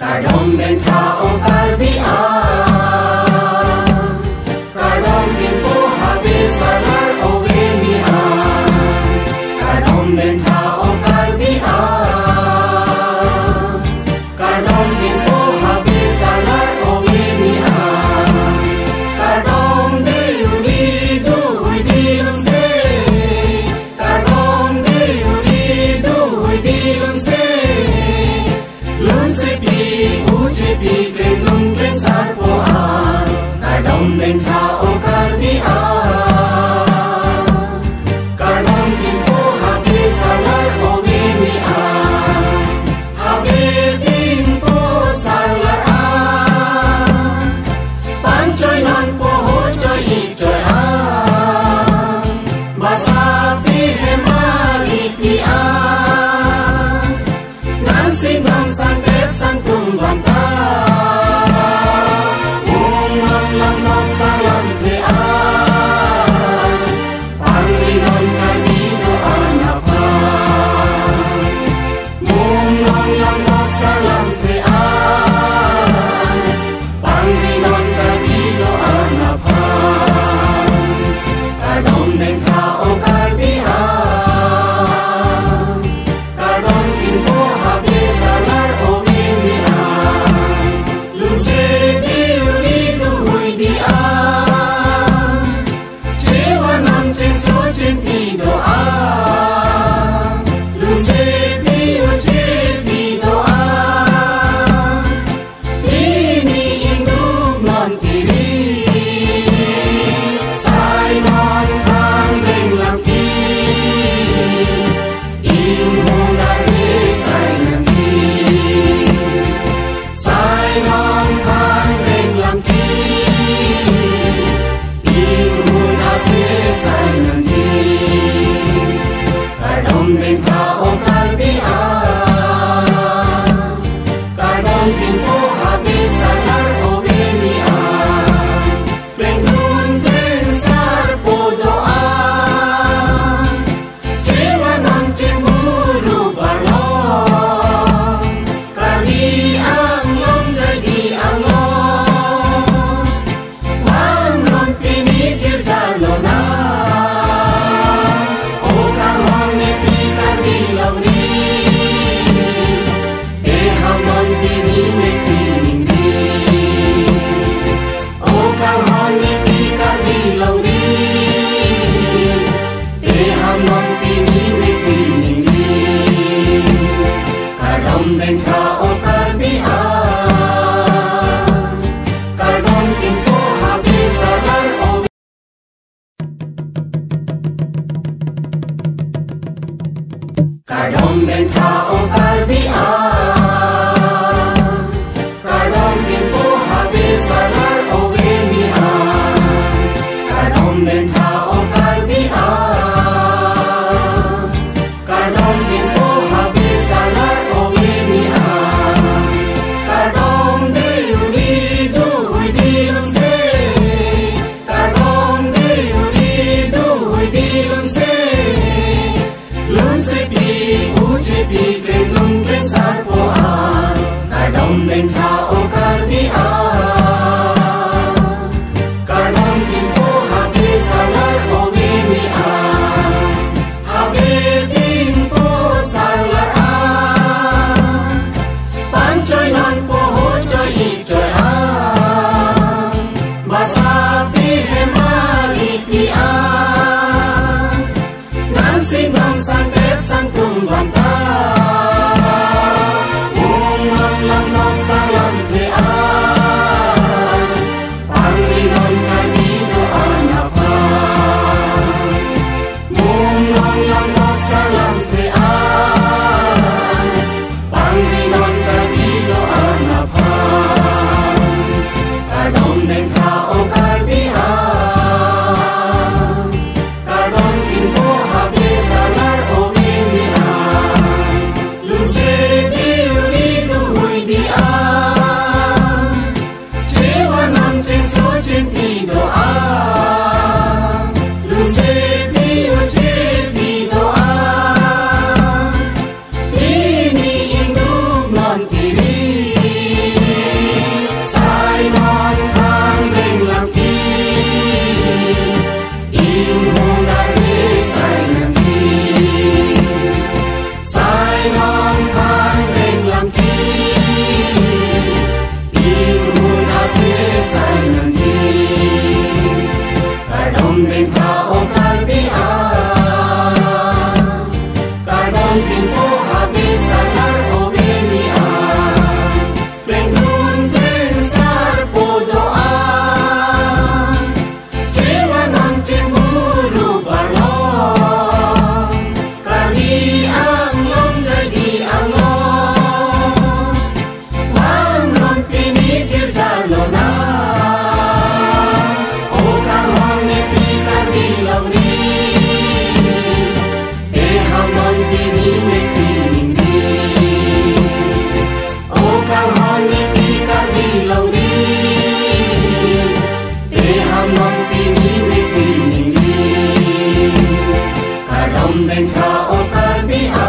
Kadom den thao karbia, kadom bin po habe salar ovenia, kadom den thao karbia, kadom bin po habe salar ovenia, kadom de uri du dilun se, kadom de uri du dilun se pi uji pi genung gen sarpoan kadom den thao karbia kadom bin po habe salar ovenia habe bin po salar a panchoy non po ho choy I choy a masapi hemali pi a nan singang sang sang tung vang ta mong long lam nok sang lam the a pangri non kanino anapa mong long lam nok sang lam the a pangri non kanino anapa kadom den thao karbia kadom bin po habe salar ovenia lung se di uri du hui di a chewa non chen so chen pi do a lung se pi u che pi do a ni ni in du non pi ri sai non thang leng lam ki in hu na ni sai nam ki sai non thang leng lam ki in hu na ni sai nam ki kadom den thao karbia kadom bin po habe salar ovenia bengun den sar po doa chewa non cemburu balong kali ang long jadi ang long wang non pinitir jalona o kahon ni pi kami lau ni e hamon pini me kining ni o kahon ni pi kami lau ni e hamon pini me kining ni kadom den thao karbia kadom bin po habe salar kadom den thao karbia kadom bin po habe salar ovenia kadom den thao karbia kadom bin po habe salar ovenia kadom de uri du dilun se kadom de uri du dilun se lun se pi uji pi genung gen sarpoan kadom den thao karbia kadom bin po habe salar ovenia habe bin po salar a panchoy non po ho choy I choy a masapi hemali pi a nan singang sang sang tung vang ta mong long lam nok sang lam the a pangri non kanino anapa mong long lam nok sang lam the a pangri non kanino anapa kadom den thao karbia kadom bin po habe salar ovenia Kadom den kao karbia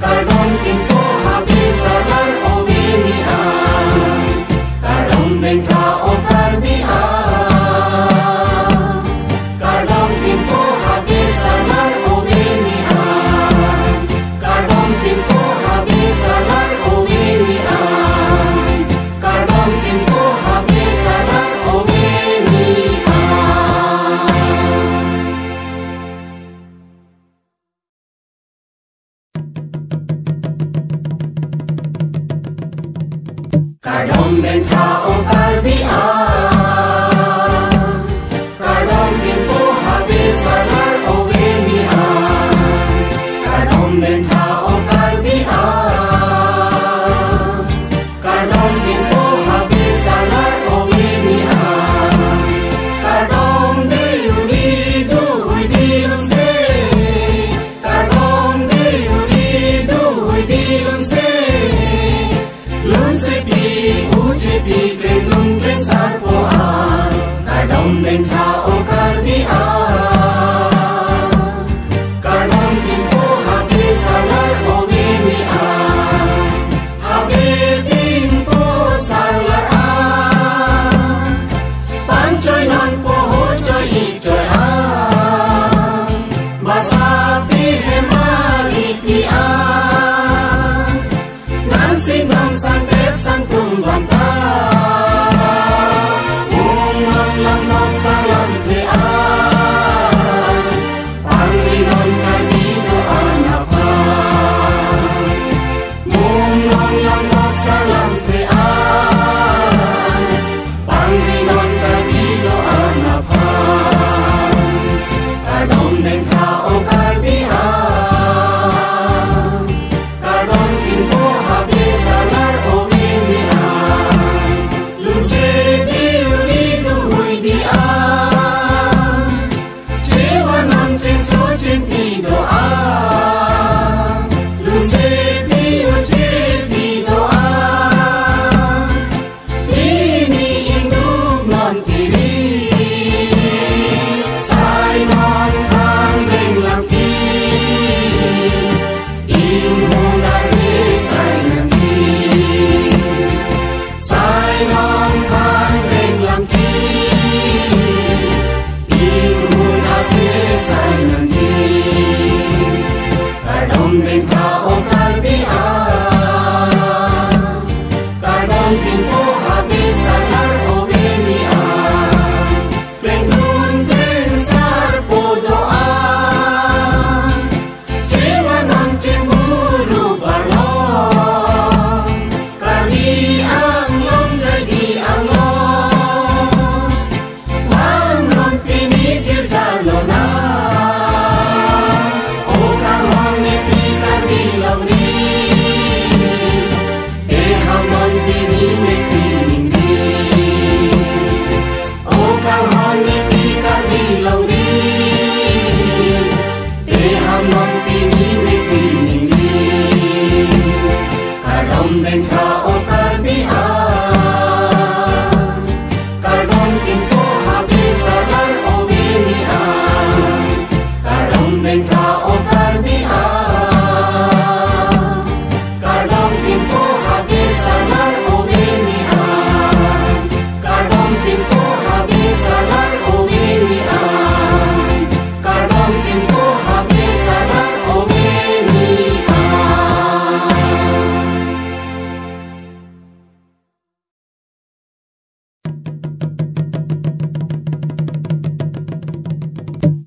Kadom pinto habis salar ovenia Kadom den kao karbia Kadom pinto habis salar ovenia Kadom pinto habis salar ovenia Kadom pinto habis salar ovenia Kadom den kao karbia Kadom pinto habis salar ovenia Kadom den kao karbia Kadom pinto habis salar ovenia Kadom de uridu huidilun se Kadom de uridu huidilun se Lun se pi uji pi genung gen sarpoan Kadom den kao karbia Kadom pinto habis salar ovenia Habis pinto salar Pancoy non poho coy icoy Masapi hemali pia Nansi nam santep santum banta Umam lam nok salam tia Pangrinon kanido anapa Umam lam nok salam tia Pangrinon kanido anapa Kadom den kao karbia Kadom pinto habis salar ovenia Lun se di uridu huidia Cewa non cen so cen pidoa Lun se di uji pidoa Ini induk non kiri Sai non kang deng lam ki Inmunari sai nanti Sai non kang deng lam ki Inmunari sai nanti Kadom den kao karbia Kadom pinto habis salar ovenia Pengun ten sarpo doa Cewa non cemburu balong Kali ang long jadi anglong Wang non pinijir jalona O kahong nepi kami launi Eham non pini nepi ningdi O kahong nepi kami launi Eham non pini nepi ningdi Kadom den kao karbia Kadom pinto habis salar ovenia Kadom den kao karbia Kadom pinto habis salar ovenia Kadom pinto habis salar ovenia Kadom pinto habis salar ovenia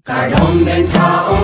Kadom den kao